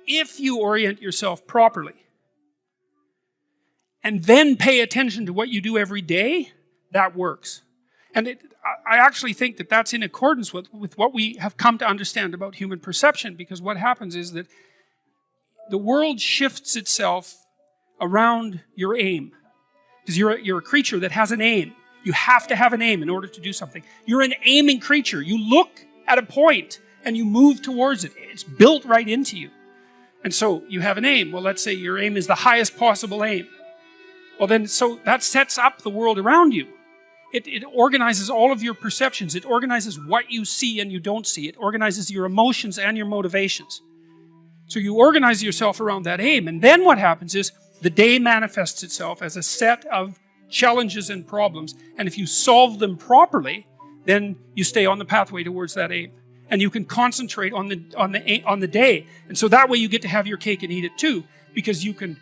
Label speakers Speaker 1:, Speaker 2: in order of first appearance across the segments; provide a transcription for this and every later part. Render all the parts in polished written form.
Speaker 1: if you orient yourself properly and then pay attention to what you do every day, that works. And I actually think that that's in accordance with what we have come to understand about human perception, because what happens is that the world shifts itself around your aim. Because you're a creature that has an aim. You have to have an aim in order to do something. You're an aiming creature. You look at a point and you move towards it. It's built right into you. And so you have an aim. Well, let's say your aim is the highest possible aim. Well then, so that sets up the world around you. It organizes all of your perceptions. It organizes what you see and you don't see. It organizes your emotions and your motivations. So you organize yourself around that aim. And then what happens is the day manifests itself as a set of challenges and problems. And if you solve them properly, then you stay on the pathway towards that aim. And you can concentrate on the day. And so that way you get to have your cake and eat it too. Because you can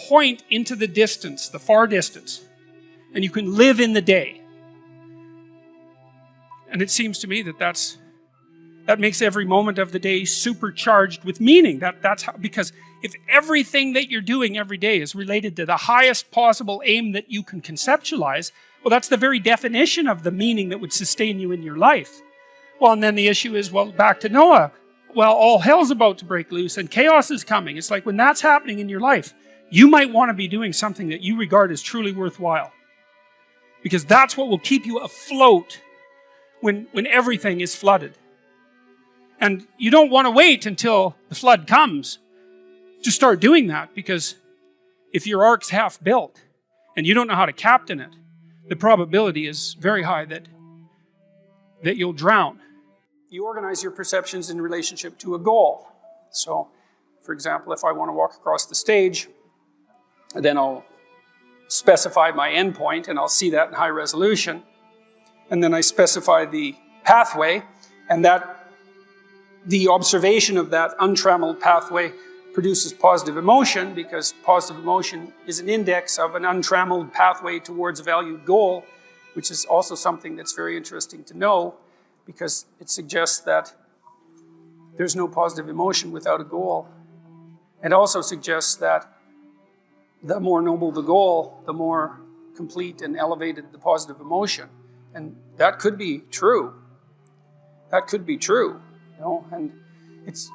Speaker 1: point into the distance, the far distance. And you can live in the day. And it seems to me that that makes every moment of the day supercharged with meaning. That's how, because if everything that you're doing every day is related to the highest possible aim that you can conceptualize, well, that's the very definition of the meaning that would sustain you in your life. Well, and then the issue is, well, back to Noah. Well, all hell's about to break loose and chaos is coming. It's like when that's happening in your life, you might want to be doing something that you regard as truly worthwhile. Because that's what will keep you afloat when everything is flooded. And you don't want to wait until the flood comes to start doing that, because if your ark's half built and you don't know how to captain it, the probability is very high that you'll drown. You organize your perceptions in relationship to a goal. So, for example, if I want to walk across the stage, then I'll specify my endpoint and I'll see that in high resolution. And then I specify the pathway, and the observation of that untrammeled pathway produces positive emotion, because positive emotion is an index of an untrammeled pathway towards a valued goal, which is also something that's very interesting to know, because it suggests that there's no positive emotion without a goal. It also suggests that the more noble the goal, the more complete and elevated the positive emotion. And that could be true. That could be true. You know? And it's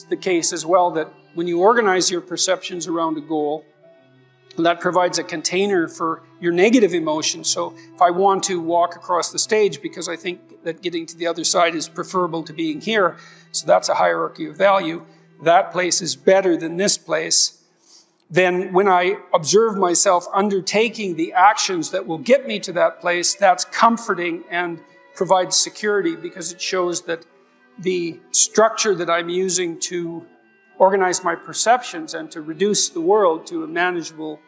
Speaker 1: the case as well that when you organize your perceptions around a goal, that provides a container for your negative emotions. So if I want to walk across the stage because I think that getting to the other side is preferable to being here, so that's a hierarchy of value, that place is better than this place, then when I observe myself undertaking the actions that will get me to that place, that's comforting and provides security, because it shows that the structure that I'm using to organize my perceptions and to reduce the world to manageability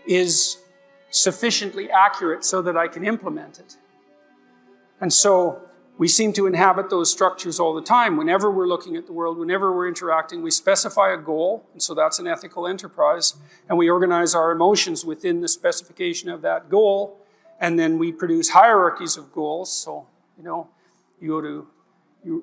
Speaker 1: is sufficiently accurate so that I can implement it. And so we seem to inhabit those structures all the time. Whenever we're looking at the world, whenever we're interacting, we specify a goal, and so that's an ethical enterprise, and we organize our emotions within the specification of that goal, and then we produce hierarchies of goals. So, you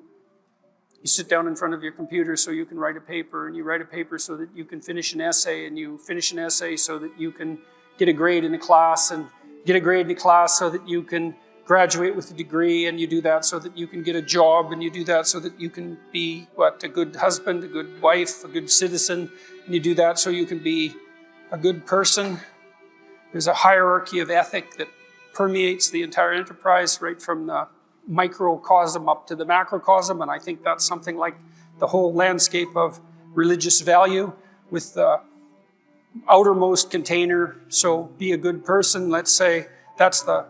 Speaker 1: sit down in front of your computer so you can write a paper, and you write a paper so that you can finish an essay, and you finish an essay so that you can get a grade in a class, and get a grade in a class so that you can graduate with a degree, and you do that so that you can get a job, and you do that so that you can be, a good husband, a good wife, a good citizen, and you do that so you can be a good person. There's a hierarchy of ethic that permeates the entire enterprise, right from the microcosm up to the macrocosm, and I think that's something like the whole landscape of religious value, with the outermost container. So be a good person, let's say, that's the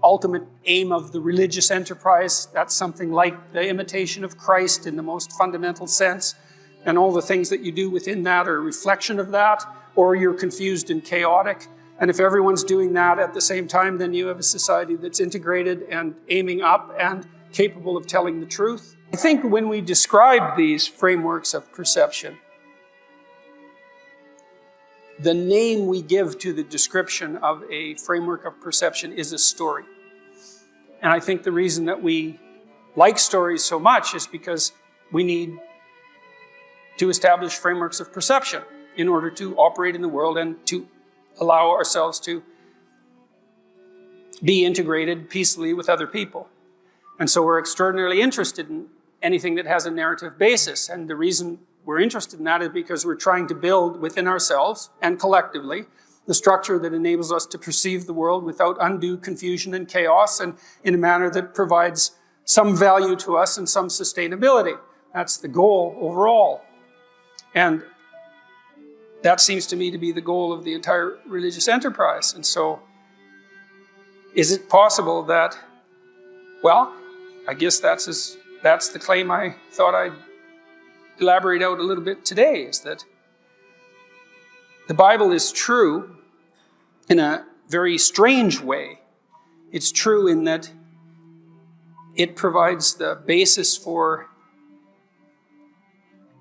Speaker 1: ultimate aim of the religious enterprise. That's something like the imitation of Christ in the most fundamental sense, and all the things that you do within that are a reflection of that, or you're confused and chaotic. And if everyone's doing that at the same time, then you have a society that's integrated and aiming up and capable of telling the truth. I think when we describe these frameworks of perception, the name we give to the description of a framework of perception is a story. And I think the reason that we like stories so much is because we need to establish frameworks of perception in order to operate in the world and to allow ourselves to be integrated peacefully with other people. And so we're extraordinarily interested in anything that has a narrative basis. And the reason we're interested in that is because we're trying to build within ourselves and collectively the structure that enables us to perceive the world without undue confusion and chaos, and in a manner that provides some value to us and some sustainability. That's the goal overall. And that seems to me to be the goal of the entire religious enterprise. And so, is it possible that, well, I guess that's the claim I thought I'd elaborate out a little bit today, is that the Bible is true in a very strange way. It's true in that it provides the basis for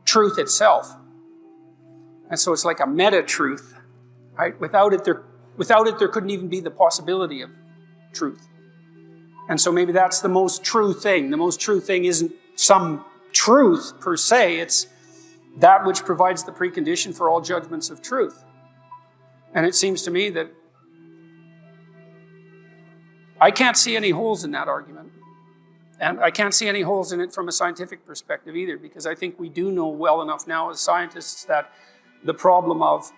Speaker 1: truth itself. And so it's like a meta-truth, right? Without it, there couldn't even be the possibility of truth. And so maybe that's the most true thing. The most true thing isn't some truth per se, it's that which provides the precondition for all judgments of truth. And it seems to me that I can't see any holes in that argument. And I can't see any holes in it from a scientific perspective either, because I think we do know well enough now as scientists that the problem of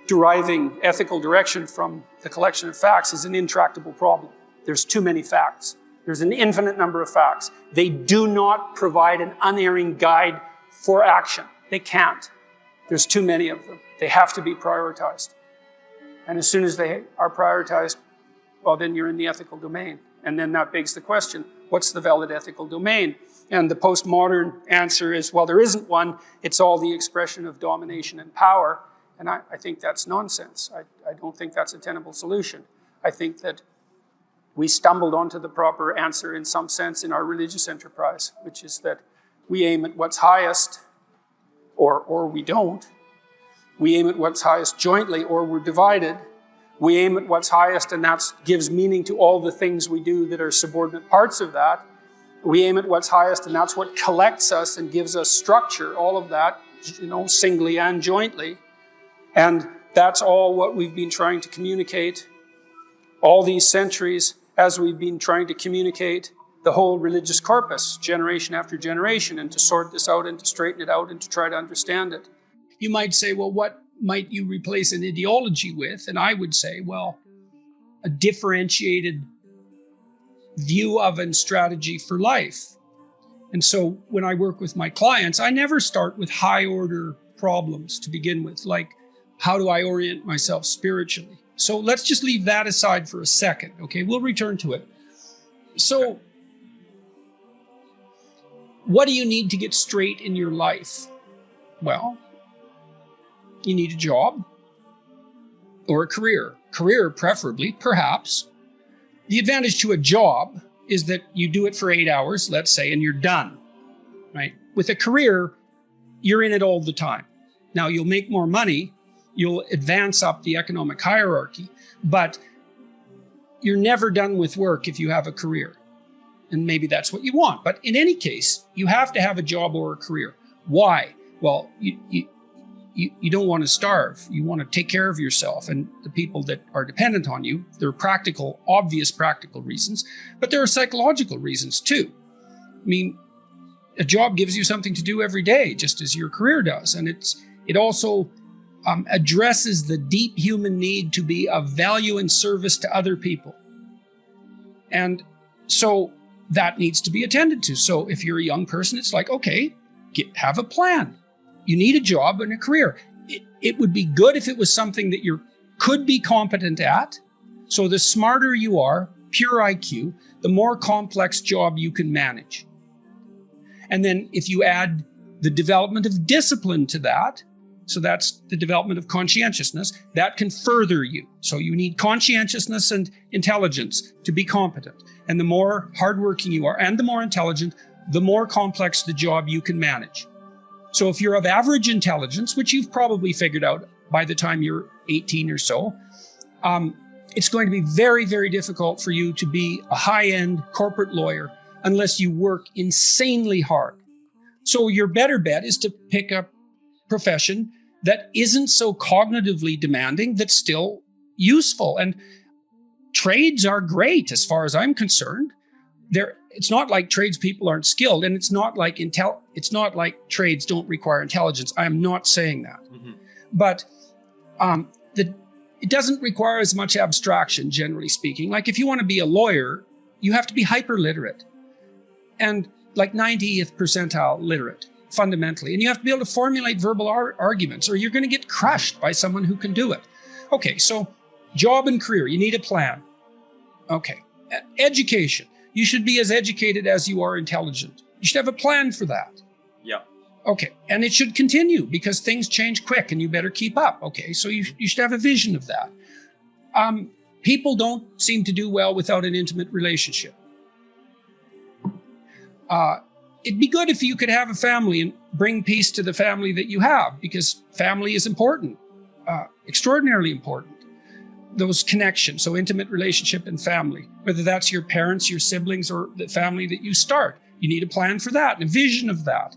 Speaker 1: deriving ethical direction from the collection of facts is an intractable problem. There's too many facts. There's an infinite number of facts. They do not provide an unerring guide for action. They can't. There's too many of them. They have to be prioritized. And as soon as they are prioritized, well, then you're in the ethical domain. And then that begs the question, what's the valid ethical domain? And the postmodern answer is, well, there isn't one. It's all the expression of domination and power. And I think that's nonsense. I don't think that's a tenable solution. I think that we stumbled onto the proper answer in some sense in our religious enterprise, which is that we aim at what's highest, or we don't. We aim at what's highest jointly, or we're divided. We aim at what's highest, and that gives meaning to all the things we do that are subordinate parts of that. We aim at what's highest, and that's what collects us and gives us structure, all of that, singly and jointly. And that's all what we've been trying to communicate all these centuries as we've been trying to communicate the whole religious corpus, generation after generation, and to sort this out and to straighten it out and to try to understand it. You might say, well, what might you replace an ideology with? And I would say, well, a differentiated view of and strategy for life. And so when I work with my clients, I never start with high order problems to begin with, like how do I orient myself spiritually? So let's just leave that aside for a second, okay? We'll return to it. So what do you need to get straight in your life? Well, you need a job or a career. Career, preferably, perhaps. The advantage to a job is that you do it for 8 hours, let's say, and you're done, right? With a career, you're in it all the time. Now, you'll make more money, you'll advance up the economic hierarchy, but you're never done with work if you have a career. And maybe that's what you want. But in any case, you have to have a job or a career. Why? Well, you don't want to starve. You want to take care of yourself and the people that are dependent on you. There are practical, obvious practical reasons, but there are psychological reasons too. I mean, a job gives you something to do every day, just as your career does. And it also addresses the deep human need to be of value and service to other people. And so that needs to be attended to. So if you're a young person, it's like, okay, have a plan. You need a job and a career. It would be good if it was something that you could be competent at. So the smarter you are, pure IQ, the more complex job you can manage. And then if you add the development of discipline to that, so that's the development of conscientiousness, that can further you. So you need conscientiousness and intelligence to be competent. And the more hardworking you are and the more intelligent, the more complex the job you can manage. So if you're of average intelligence, which you've probably figured out by the time you're 18 or so, it's going to be very, very difficult for you to be a high-end corporate lawyer unless you work insanely hard. So your better bet is to pick a profession that isn't so cognitively demanding, that's still useful. And trades are great as far as I'm concerned. It's not like tradespeople aren't skilled, and it's not like trades don't require intelligence. I am not saying that. Mm-hmm. But it doesn't require as much abstraction, generally speaking. Like if you want to be a lawyer, you have to be hyper-literate and like 90th percentile literate, fundamentally. And you have to be able to formulate verbal arguments, or you're going to get crushed by someone who can do it. Okay, so job and career, you need a plan. Okay, education. You should be as educated as you are intelligent. You should have a plan for that.
Speaker 2: Yeah.
Speaker 1: Okay, and it should continue because things change quick and you better keep up. Okay, so you should have a vision of that. People don't seem to do well without an intimate relationship. It'd be good if you could have a family and bring peace to the family that you have, because family is important, extraordinarily important. Those connections, so intimate relationship and family, whether that's your parents, your siblings, or the family that you start. You need a plan for that and a vision of that.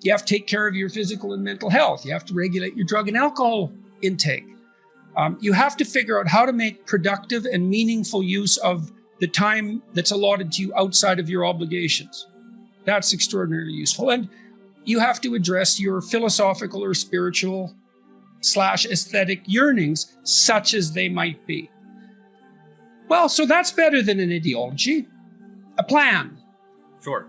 Speaker 1: You have to take care of your physical and mental health. You have to regulate your drug and alcohol intake. You have to figure out how to make productive and meaningful use of the time that's allotted to you outside of your obligations. That's extraordinarily useful. And you have to address your philosophical or spiritual / aesthetic yearnings, such as they might be. Well, so that's better than an ideology, a plan.
Speaker 2: Sure.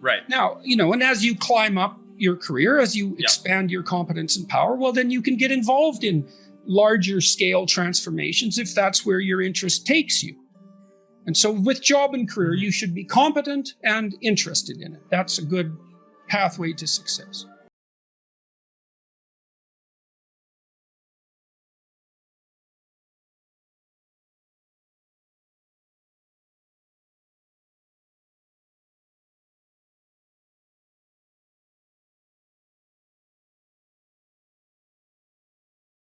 Speaker 2: Right.
Speaker 1: Now, and as you climb up your career, as you expand your competence and power, well, then you can get involved in larger scale transformations if that's where your interest takes you. And so with job and career, you should be competent and interested in it. That's a good pathway to success.